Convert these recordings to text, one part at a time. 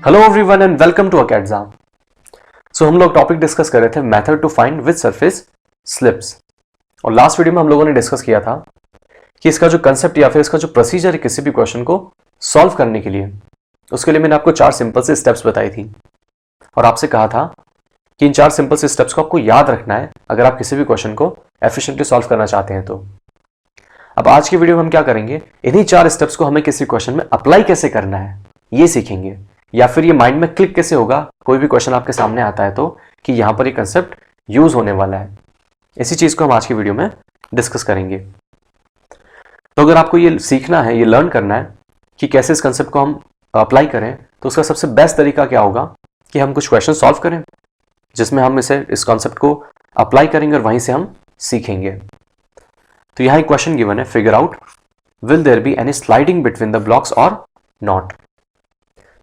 Hello everyone and welcome to अकेडजाम। So हम लोग टॉपिक डिस्कस कर रहे थे method to find which surface slips. और लास्ट वीडियो में हम लोगों ने डिस्कस किया था कि इसका जो कंसेप्ट या फिर इसका जो प्रोसीजर है किसी भी क्वेश्चन को सॉल्व करने के लिए, उसके लिए मैंने आपको 4 सिंपल से स्टेप्स बताई थी और आपसे कहा था कि इन 4 सिंपल से स्टेप्स को आपको याद रखना है अगर आप किसी भी क्वेश्चन को एफिशिएंटली सॉल्व करना चाहते हैं। तो अब आज की वीडियो में हम क्या करेंगे, इन्हीं 4 स्टेप्स को हमें किसी क्वेश्चन में अप्लाई कैसे करना है ये सीखेंगे, या फिर ये माइंड में क्लिक कैसे होगा कोई भी क्वेश्चन आपके सामने आता है तो कि यहां पर ये कंसेप्ट यूज होने वाला है। इसी चीज को हम आज की वीडियो में डिस्कस करेंगे। तो अगर आपको ये सीखना है, ये लर्न करना है कि कैसे इस कंसेप्ट को हम अप्लाई करें, तो उसका सबसे बेस्ट तरीका क्या होगा कि हम कुछ क्वेश्चन सॉल्व करें जिसमें हम इस कॉन्सेप्ट को अप्लाई करेंगे और वहीं से हम सीखेंगे। तो यहां एक क्वेश्चन गिवन है, figure out will there be any sliding between the blocks और नॉट।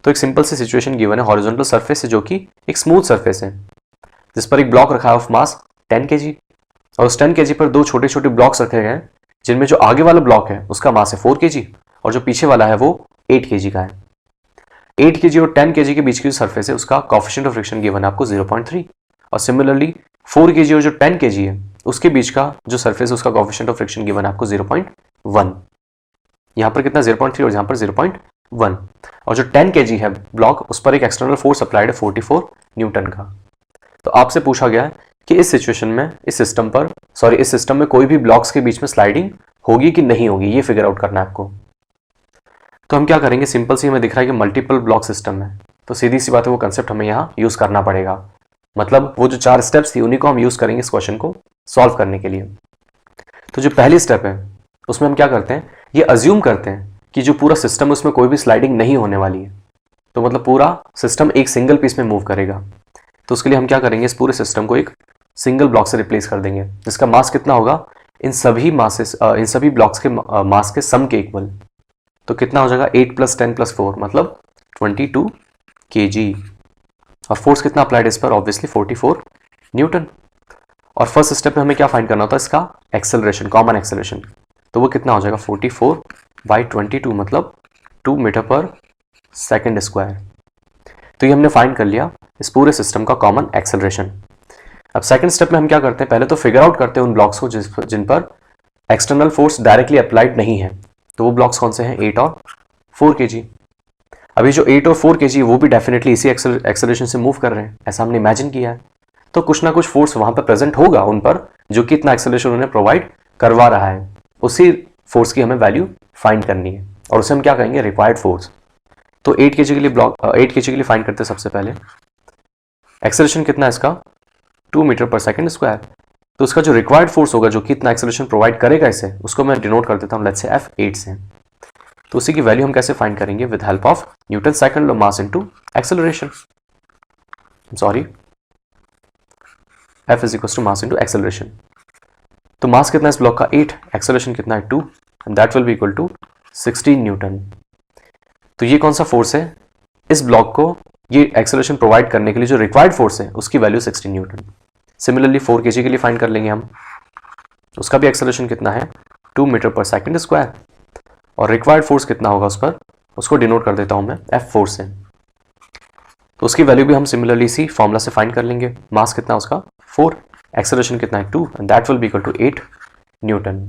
तो एक सिंपल सी सिचुएशन गिवन है, हॉरिजॉन्टल सरफेस है जो कि एक स्मूथ सरफेस है जिस पर एक ब्लॉक रखा है ऑफ मास 10 kg और उस 10 kg पर 2 छोटे छोटे ब्लॉक्स रखे गए हैं जिनमें जो आगे वाला ब्लॉक है उसका मास है 4 kg और जो पीछे वाला है वो 8 kg का है। 8 kg और 10 kg के बीच की जो सरफेस है उसका कोएफिशिएंट ऑफ फ्रिक्शन गिवन है आपको 0.3 और सिमिलरली 4 kg और जो 10 kg है उसके बीच का जो सरफेस है उसका कोएफिशिएंट ऑफ फ्रिक्शन गिवन है आपको 0.1। यहां पर कितना 0.3 और यहां पर 0.1 और जो 10 kg है ब्लॉक उस पर एक एक्सटर्नल फोर्स अप्लाइड है 44 न्यूटन का। तो आपसे पूछा गया है कि इस सिचुएशन में इस सिस्टम में कोई भी ब्लॉक्स के बीच में स्लाइडिंग होगी कि नहीं होगी, ये फिगर आउट करना है आपको। तो हम क्या करेंगे, सिंपल सी हमें दिख रहा है कि मल्टीपल ब्लॉक सिस्टम है तो सीधी सी बात है वो कंसेप्ट हमें यहाँ यूज करना पड़ेगा। मतलब वो जो 4 स्टेप्स थी उन्हीं को हम यूज करेंगे इस क्वेश्चन को सॉल्व करने के लिए। तो जो पहली स्टेप है उसमें हम क्या करते हैं, ये अज्यूम करते हैं कि जो पूरा सिस्टम है उसमें कोई भी स्लाइडिंग नहीं होने वाली है। तो मतलब पूरा सिस्टम एक सिंगल पीस में मूव करेगा। तो उसके लिए हम क्या करेंगे, इस पूरे सिस्टम को एक सिंगल ब्लॉक से रिप्लेस कर देंगे जिसका मास कितना होगा इन सभी ब्लॉक्स के मास के सम के इक्वल। तो कितना हो जाएगा 8 + 10 + 4 मतलब 22 kg और फोर्स कितना अप्लाइड इस पर, ऑब्वियसली 44 न्यूटन। और फर्स्ट स्टेप में हमें क्या फाइंड करना होता है, इसका एक्सेलरेशन, कॉमन एक्सेलरेशन। तो वो कितना हो जाएगा 44/22 मतलब 2 मीटर/सेकंड स्क्वायर। तो ये हमने फाइंड कर लिया इस पूरे सिस्टम का कॉमन एक्सेलरेशन। अब सेकंड स्टेप में हम क्या करते हैं, पहले तो फिगर आउट करते हैं उन ब्लॉक्स को जिन पर एक्सटर्नल फोर्स डायरेक्टली अप्लाइड नहीं है। तो वो ब्लॉक्स कौन से हैं, 8 और 4 kg। अभी जो 8 और 4 kg वो भी डेफिनेटली इसी एक्सेलरेशन से मूव कर रहे हैं, ऐसा हमने इमेजिन किया है। तो कुछ ना कुछ फोर्स वहां पर प्रेजेंट होगा उन पर जो कि इतना एक्सेलरेशन उन्हें प्रोवाइड करवा रहा है। उसी फोर्स की हमें वैल्यू फाइंड करनी है और उसे हम क्या कहेंगे, रिक्वायर्ड फोर्स। तो 8 kg के लिए 8 kg के लिए फाइंड करते हैं सबसे पहले। एक्सेलरेशन कितना है इसका 2 मीटर/सेकंड स्क्वायर। तो उसका जो रिक्वायर्ड फोर्स होगा जो कि इतना एक्सेलरेशन प्रोवाइड करेगा इसे, उसको मैं डिनोट कर देता हूं लेट्स से F8 से। तो उसी की वैल्यू हम कैसे फाइंड करेंगे, with help of Newton second law mass into acceleration. Sorry, F = mass into acceleration. तो मास कितना है इस ब्लॉक का 8, एक्सेलरेशन कितना है 2 and that will be equal to 16 newton. तो ये कौन सा फोर्स है, इस ब्लॉक को ये एक्सेलरेशन प्रोवाइड करने के लिए जो रिक्वायर्ड फोर्स है उसकी वैल्यू 16 न्यूटन। सिमिलरली 4 kg के लिए फाइंड कर लेंगे हम, उसका भी एक्सेलरेशन कितना है 2 मीटर/सेकंड स्क्वायर और रिक्वायर्ड फोर्स कितना होगा उस पर, उसको डिनोट कर देता हूं मैं F4 से। तो उसकी वैल्यू भी हम सिमिलरली इसी फॉर्मूला से फाइंड कर लेंगे। मास कितना उसका 4, एक्सेलरेशन कितना है 2 and that will be equal to 8 newton.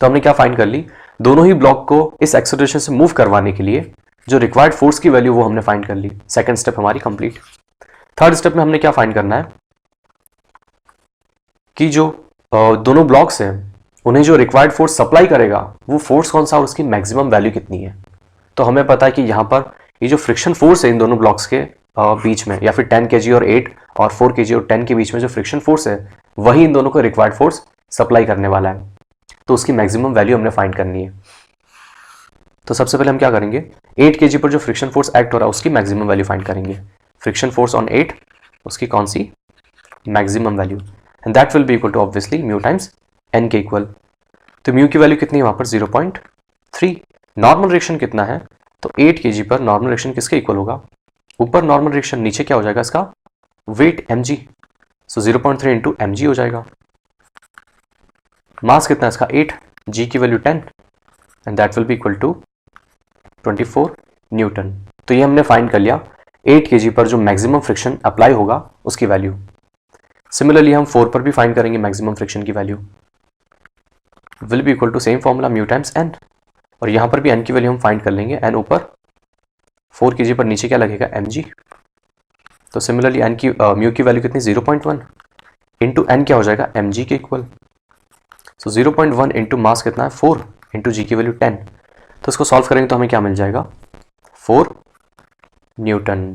तो हमने क्या फाइंड कर ली, दोनों ही ब्लॉक को इस एक्सेलरेशन से मूव करवाने के लिए जो रिक्वायर्ड फोर्स की वैल्यू वो हमने फाइंड कर ली। सेकंड स्टेप हमारी कंप्लीट। थर्ड स्टेप में हमने क्या फाइंड करना है कि जो दोनों ब्लॉक्स हैं उन्हें जो रिक्वायर्ड फोर्स सप्लाई करेगा वो फोर्स कौन सा और उसकी मैक्सिमम वैल्यू कितनी है। तो हमें पता है कि यहाँ पर ये जो फ्रिक्शन फोर्स है इन दोनों ब्लॉक्स के बीच में, या फिर 10 kg और 8 और 4 kg और 10 के बीच में जो फ्रिक्शन फोर्स है वही इन दोनों को रिक्वायर्ड फोर्स सप्लाई करने वाला है। तो उसकी मैक्सिमम वैल्यू हमने फाइंड करनी है। तो सबसे पहले हम क्या करेंगे, 8 kg पर जो फ्रिक्शन फोर्स एक्ट हो रहा है उसकी मैक्सिमम वैल्यू फाइंड करेंगे। फ्रिक्शन फोर्स ऑन 8, उसकी कौन सी maximum value, and that will be equal to obviously mu times N के इक्वल। तो म्यू की वैल्यू कितनी है वहां पर 0.3। नॉर्मल रिएक्शन कितना है, तो 8 kg पर नॉर्मल रिएक्शन किसके इक्वल होगा, ऊपर नॉर्मल रिएक्शन, नीचे क्या हो जाएगा इसका वेट mg। सो 0.3 इंटू mg हो जाएगा। मास कितना है इसका 8, g की value 10 and that will be equal to 24 newton. तो ये हमने फाइंड कर लिया 8 kg पर जो मैक्सिमम फ्रिक्शन अप्लाई होगा उसकी वैल्यू। सिमिलरली हम 4 पर भी फाइंड करेंगे मैक्सिमम फ्रिक्शन की value, will be equal to same formula mu times N, और यहां पर भी एन की वैल्यू हम फाइंड कर लेंगे, एन ऊपर 4 kg पर नीचे क्या लगेगा mg। तो सिमिलरली एन की म्यू की वैल्यू कितनी 0.1 इंटू एन क्या हो जाएगा mg के इक्वल। सो 0.1 इंटू मास कितना है 4 इंटू जी की वैल्यू 10। तो इसको सॉल्व करेंगे तो हमें क्या मिल जाएगा 4 न्यूटन।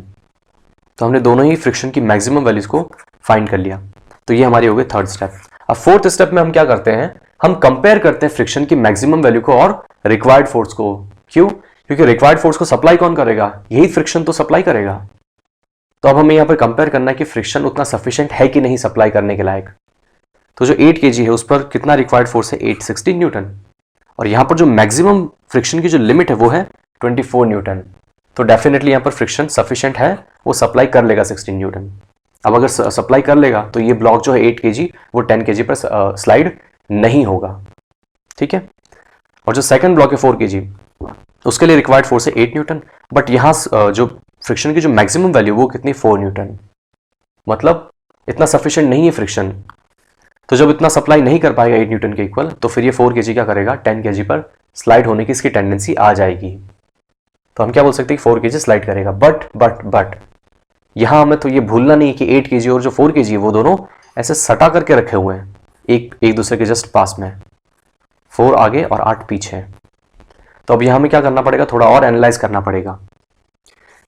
तो हमने दोनों ही फ्रिक्शन की मैक्सिमम वैल्यूज को फाइंड कर लिया। तो ये हमारी हो गई थर्ड स्टेप। अब फोर्थ स्टेप में हम क्या करते हैं, हम कंपेयर करते हैं फ्रिक्शन की मैक्सिमम वैल्यू को और रिक्वायर्ड फोर्स को। क्यों? क्योंकि रिक्वायर्ड फोर्स को सप्लाई कौन करेगा, यही फ्रिक्शन तो सप्लाई करेगा। तो अब हमें यहां पर कंपेयर करना है कि फ्रिक्शन उतना सफिशिएंट है कि नहीं सप्लाई करने के लायक। तो जो 8 kg है उस पर कितना रिक्वायर्ड फोर्स है 816 न्यूटन, और यहां पर जो मैक्सिमम फ्रिक्शन की जो लिमिट है वो है 24 न्यूटन। तो डेफिनेटली यहां पर फ्रिक्शन सफिशिएंट है, वो सप्लाई कर लेगा 16 न्यूटन। अब अगर सप्लाई कर लेगा तो ये ब्लॉक जो है 8 kg वो 10 kg पर स्लाइड नहीं होगा। ठीक है। और जो सेकंड ब्लॉक है 4 kg उसके लिए रिक्वायर्ड फोर्स है 8 न्यूटन, बट यहां जो फ्रिक्शन की जो मैक्सिमम वैल्यू वो कितनी 4 न्यूटन, मतलब इतना सफिशिएंट नहीं है फ्रिक्शन। तो जब इतना सप्लाई नहीं कर पाएगा 8 न्यूटन के इक्वल, तो फिर ये 4 kg क्या करेगा 10 kg पर स्लाइड होने की इसकी टेंडेंसी आ जाएगी। तो हम क्या बोल सकते हैं 4 kg स्लाइड करेगा। बट यहां हमें तो ये भूलना नहीं कि 8 kg और जो 4 kg है वो दोनों ऐसे सटा करके रखे हुए हैं एक दूसरे के जस्ट पास में, 4 आगे और 8 पीछे। तो अब यहां हमें क्या करना पड़ेगा, थोड़ा और एनालाइज करना पड़ेगा।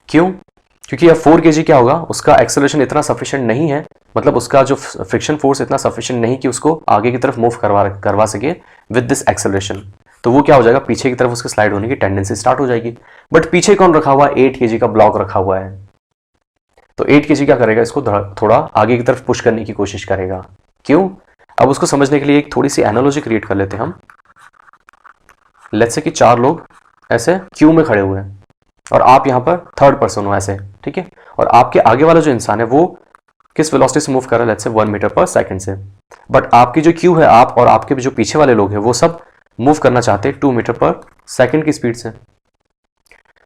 क्यों? क्योंकि यह 4 kg क्या होगा, उसका एक्सेलरेशन इतना सफिशिएंट नहीं है, मतलब उसका जो फ्रिक्शन फोर्स इतना सफिशिएंट नहीं कि उसको आगे की तरफ मूव करवा सके विद दिस एक्सेलरेशन। तो वो क्या हो जाएगा, पीछे की तरफ उसके स्लाइड होने की टेंडेंसी स्टार्ट हो जाएगी। बट पीछे कौन रखा हुआ है, 8 kg का ब्लॉक रखा हुआ है। तो 8 kg क्या करेगा, इसको थोड़ा आगे की तरफ पुश करने की कोशिश करेगा। क्यों? अब उसको समझने के लिए एक थोड़ी सी एनालॉजी क्रिएट कर लेते हैं हम। लेट्स से कि 4 लोग ऐसे क्यू में खड़े हुए हैं और आप यहां पर थर्ड पर्सन हो ऐसे, ठीक है। और आपके आगे वाला जो इंसान है वो किस वेलोसिटी से मूव कर रहा है, लेट्स से 1 मीटर पर सेकंड से। बट आपकी जो क्यू है, आप और आपके जो पीछे वाले लोग हैं वो सब मूव करना चाहते हैं 2 मीटर पर सेकंड की स्पीड से।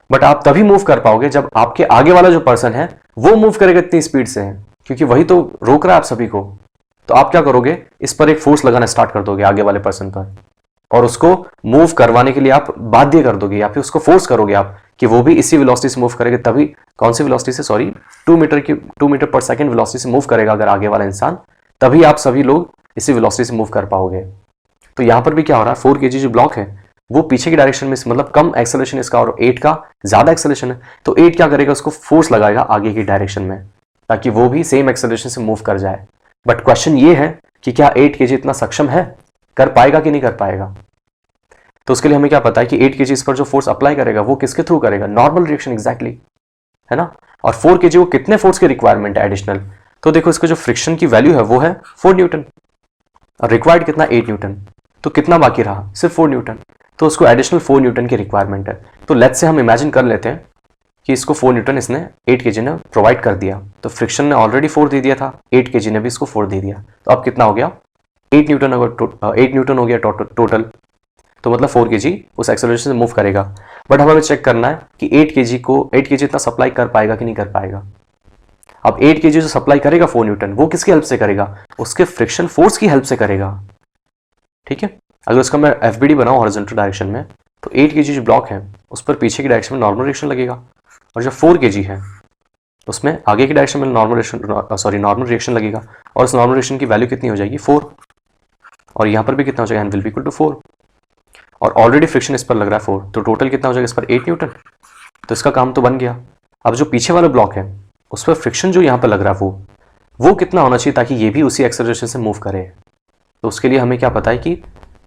बट आप तभी मूव कर पाओगे जब आपके आगे वाला जो पर्सन है वो मूव करेगा इतनी स्पीड से, क्योंकि वही तो रोक रहा है आप सभी को। तो आप क्या करोगे, इस पर एक फोर्स लगाना स्टार्ट कर दोगे आगे वाले पर्सन पर, और उसको मूव करवाने के लिए आप बाध्य कर दोगे या फिर उसको फोर्स करोगे आप कि वो भी इसी वेलोसिटी से मूव करेगा। तभी कौन सी वेलोसिटी से, सॉरी 2 मीटर पर सेकंड वेलोसिटी से मूव करेगा अगर आगे वाला इंसान, तभी आप सभी लोग इसी वेलोसिटी से मूव कर पाओगे। तो यहां पर भी क्या हो रहा है, 4 kg जो ब्लॉक है वो पीछे की डायरेक्शन में, मतलब कम एक्सेलरेशन इसका और 8 का ज्यादा एक्सेलरेशन है। तो 8 क्या करेगा, उसको फोर्स लगाएगा आगे की डायरेक्शन में ताकि वो भी सेम एक्सेलरेशन से मूव कर जाए। बट क्वेश्चन ये है कि क्या 8 kg इतना सक्षम है, कर पाएगा कि नहीं कर पाएगा। तो उसके लिए हमें क्या पता है कि 8 kg इस पर जो फोर्स अप्लाई करेगा वो किसके थ्रू करेगा, नॉर्मल रिएक्शन एग्जैक्टली, है ना। और 4 kg वो कितने फोर्स की रिक्वायरमेंट है एडिशनल, तो देखो इसका जो फ्रिक्शन की वैल्यू है वो है 4 न्यूटन और रिक्वायर्ड कितना 8 न्यूटन। तो कितना बाकी रहा, सिर्फ 4 न्यूटन। तो उसको एडिशनल 4 न्यूटन की रिक्वायरमेंट है। तो लेट्स से हम इमेजिन कर लेते हैं कि इसको 4 न्यूटन इसने 8 kg ने प्रोवाइड कर दिया। तो फ्रिक्शन ने ऑलरेडी 4 दे दिया था, 8 kg ने भी इसको 4 दे दिया। तो अब कितना हो गया, 8 न्यूटन हो गया टोटल। तो मतलब 4 kg उस एक्सेलरेशन से मूव करेगा। बट हमें चेक करना है कि 8 kg इतना सप्लाई कर पाएगा कि नहीं कर पाएगा। अब 8 kg जो सप्लाई करेगा 4 न्यूटन, वो किसकी हेल्प से करेगा, उसके फ्रिक्शन फोर्स की हेल्प से करेगा। ठीक है। अगर उसका मैं FBD बनाऊं हॉरिजॉन्टल डायरेक्शन में, तो 8 kg जो ब्लॉक है उस पर पीछे की डायरेक्शन में नॉर्मल रिएक्शन लगेगा, और जो 4 kg है उसमें आगे की डायरेक्शन में नॉर्मल रिएक्शन लगेगा। और उस नॉर्मल रिएक्शन की वैल्यू कितनी हो जाएगी 4, और यहां पर भी कितना हो जाएगा, N will be equal to 4। और ऑलरेडी फ्रिक्शन इस पर लग रहा है 4, तो टोटल कितना हो जाएगा इस पर 8 न्यूटन। तो इसका काम तो बन गया। अब जो पीछे वाला ब्लॉक है उस पर फ्रिक्शन जो यहाँ पर लग रहा है वो कितना होना चाहिए ताकि ये भी उसी एक्सेलरेशन से मूव करे। तो उसके लिए हमें क्या पता है कि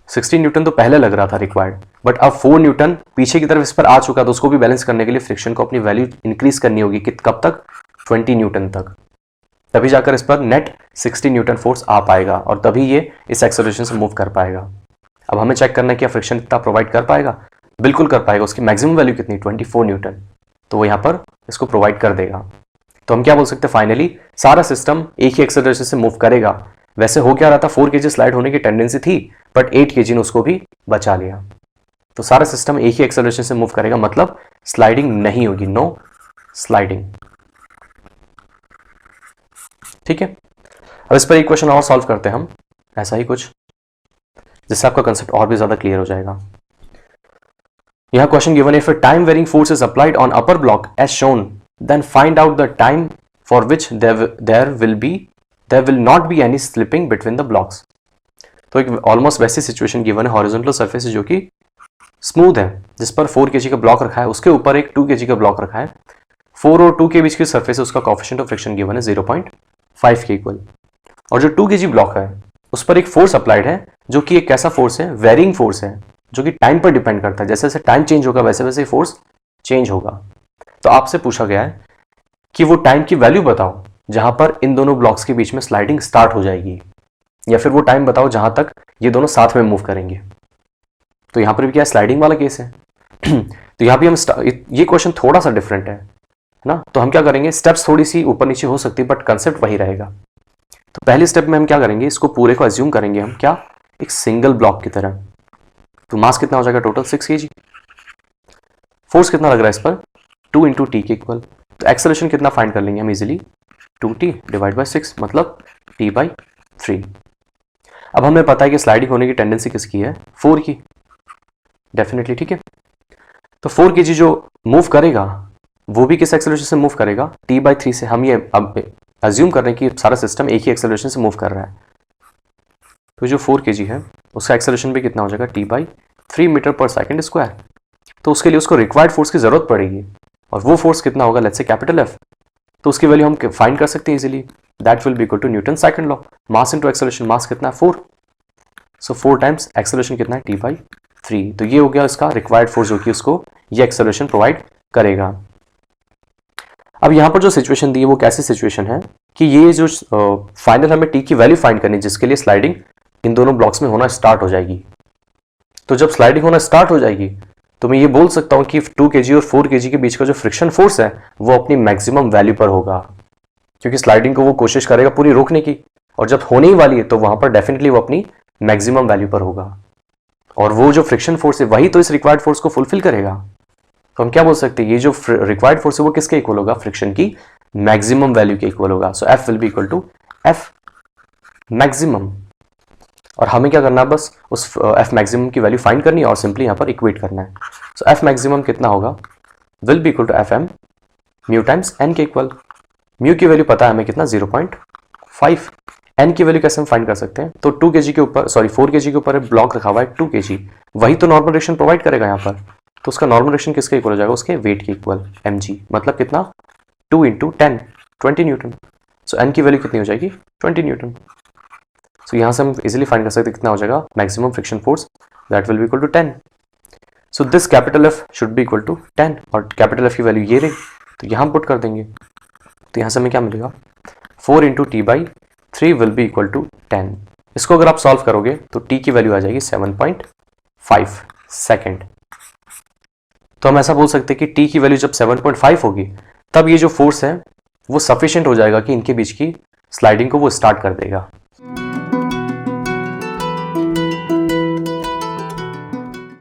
16 न्यूटन तो पहले लग रहा था रिक्वायर्ड, बट अब 4 न्यूटन पीछे की तरफ इस पर आ चुका, तो उसको भी बैलेंस करने के लिए फ्रिक्शन को अपनी वैल्यू इंक्रीज करनी होगी कि कब तक, 20 न्यूटन तक। तभी जाकर इस पर नेट 60 न्यूटन फोर्स आ पाएगा और तभी ये इस एक्सेलरेशन से मूव कर पाएगा। अब हमें चेक करना है कि फ्रिक्शन इतना प्रोवाइड कर पाएगा, बिल्कुल कर पाएगा। उसकी मैक्सिमम वैल्यू कितनी, 24 न्यूटन। तो वो यहाँ पर इसको प्रोवाइड कर देगा। तो हम क्या बोल सकते हैं, फाइनली सारा सिस्टम एक ही एक्सेलरेशन से मूव करेगा। वैसे हो क्या रहा था, 4 kg स्लाइड होने की टेंडेंसी थी, बट 8 kg ने उसको भी बचा लिया। तो सारा सिस्टम एक ही एक्सेलरेशन से मूव करेगा, मतलब स्लाइडिंग नहीं होगी, नो स्लाइडिंग। ठीक है, अब इस पर एक क्वेश्चन और सॉल्व करते हैं हम, ऐसा ही कुछ, जिससे आपका कंसेप्ट और भी ज्यादा क्लियर हो जाएगा। यह क्वेश्चन गिवन है, if a time varying force is applied on upper block as shown, then find out the time for which there will not be any slipping between the blocks. तो एक almost वैसी सिचुएशन given है, horizontal surface जो कि smooth है, जिस पर 4 kg का ब्लॉक रखा है, उसके ऊपर एक 2 kg का ब्लॉक रखा है, 4 और 2 के बीच की सरफेस है, उसका कोएफिशिएंट ऑफ फ्रिक्शन गिवन है 0.5 के इक्वल, और जो 2 kg ब्लॉक है उस पर एक फोर्स अप्लाइड है, जो कि एक कैसा फोर्स है, वेरिंग फोर्स है, जो कि टाइम पर डिपेंड करता है, जैसे जैसे टाइम चेंज होगा वैसे वैसे फोर्स चेंज होगा। तो आपसे पूछा गया है कि वो टाइम की वैल्यू बताओ जहां पर इन दोनों ब्लॉक्स के बीच में स्लाइडिंग स्टार्ट हो जाएगी, या फिर वो टाइम बताओ जहां तक ये दोनों साथ में मूव करेंगे। तो यहां पर भी क्या स्लाइडिंग वाला केस है तो यहां भी हम ये क्वेश्चन थोड़ा सा डिफरेंट है ना, तो हम क्या करेंगे, स्टेप्स थोड़ी सी ऊपर नीचे हो सकती है बट कंसेप्ट वही रहेगा। तो पहले स्टेप में हम क्या करेंगे, इसको पूरे को अज्यूम करेंगे हम क्या, एक सिंगल ब्लॉक की तरह। तो मास कितना हो जाएगा टोटल 6 kg, फोर्स कितना लग रहा है इस पर 2 × t के इक्वल। तो एक्सेलरेशन कितना फाइंड कर लेंगे हम इजीली, 2t / 6 मतलब t/3। अब हमें पता है कि स्लाइडिंग होने की टेंडेंसी किसकी है, 4 की, डेफिनेटली, ठीक है। तो 4 kg जो मूव करेगा वो भी किस एक्सेलरेशन से मूव करेगा, t/3 से। हम ये अब अज्यूम कर रहे हैं कि सारा सिस्टम एक ही एक्सेलरेशन से मूव कर रहा है। तो जो 4 kg है उसका एक्सेलरेशन भी कितना हो जाएगा, t/3 मीटर/सेकंड स्क्वायर। तो उसके लिए उसको रिक्वायर्ड फोर्स की जरूरत पड़ेगी, और वो फोर्स कितना होगा, लेट्स से कैपिटल F। तो उसकी वैल्यू हम फाइंड कर सकते हैं easily, that will be equal to Newton second law, mass into acceleration. Mass कितना है 4, सो 4 टाइम्स एक्सेलरेशन कितना है, t/3। तो ये हो गया इसका रिक्वायर्ड फोर्स, जो कि उसको ये एक्सेलरेशन प्रोवाइड करेगा। अब यहां पर जो सिचुएशन दी है वो कैसी सिचुएशन है कि ये जो फाइनल हमें t की वैल्यू फाइंड करनी है, जिसके लिए स्लाइडिंग इन दोनों ब्लॉक्स में होना स्टार्ट हो जाएगी। तो जब स्लाइडिंग होना स्टार्ट हो जाएगी तो मैं ये बोल सकता हूं कि 2 kg और 4 kg के बीच का जो फ्रिक्शन फोर्स है वो अपनी मैक्सिमम वैल्यू पर होगा, क्योंकि स्लाइडिंग को वो कोशिश करेगा पूरी रोकने की, और जब होने ही वाली है तो वहां पर डेफिनेटली वो अपनी मैक्सिमम वैल्यू पर होगा, और वो जो फ्रिक्शन फोर्स है वही तो इस रिक्वायर्ड फोर्स को फुलफिल करेगा। तो हम क्या बोल सकते हैं, ये जो रिक्वायर्ड फोर्स है वो किसके इक्वल होगा, फ्रिक्शन की मैक्सिमम वैल्यू के इक्वल होगा। So F will be equal to F maximum, और हमें क्या करना है, बस उस F मैक्सिमम की वैल्यू फाइंड करनी है और सिंपली यहाँ पर इक्वेट करना है। सो F मैक्सिमम कितना होगा, will be equal to FM mu times n के इक्वल। म्यू की वैल्यू पता है हमें कितना, 0.5। n की वैल्यू कैसे हम फाइंड कर सकते हैं, तो 2 kg के ऊपर, सॉरी 4 kg के ऊपर ब्लॉक रखा हुआ है 2 kg, वही तो नॉर्मल रिएक्शन प्रोवाइड करेगा यहाँ पर। तो उसका नॉर्मल रिएक्शन किसके इक्वल हो जाएगा, उसके वेट के इक्वल, mg, मतलब कितना 2 × 10 20 न्यूटन। सो n की वैल्यू कितनी हो जाएगी, 20 न्यूटन। सो यहाँ से हम इजीली फाइंड कर सकते हैं कितना हो जाएगा maximum friction force, that will be equal to 10। So this capital F should be equal to 10, और कैपिटल F की वैल्यू ये रही, तो यहाँ पुट कर देंगे। तो यहाँ से हमें क्या मिलेगा, 4 × t/3 will be equal to 10। इसको अगर आप सॉल्व करोगे तो t की वैल्यू आ जाएगी 7.5 सेकेंड। तो हम ऐसा बोल सकते हैं कि t की वैल्यू जब 7.5 होगी तब ये जो फोर्स है वो सफिशिएंट हो जाएगा कि इनके बीच की स्लाइडिंग को वो स्टार्ट कर देगा।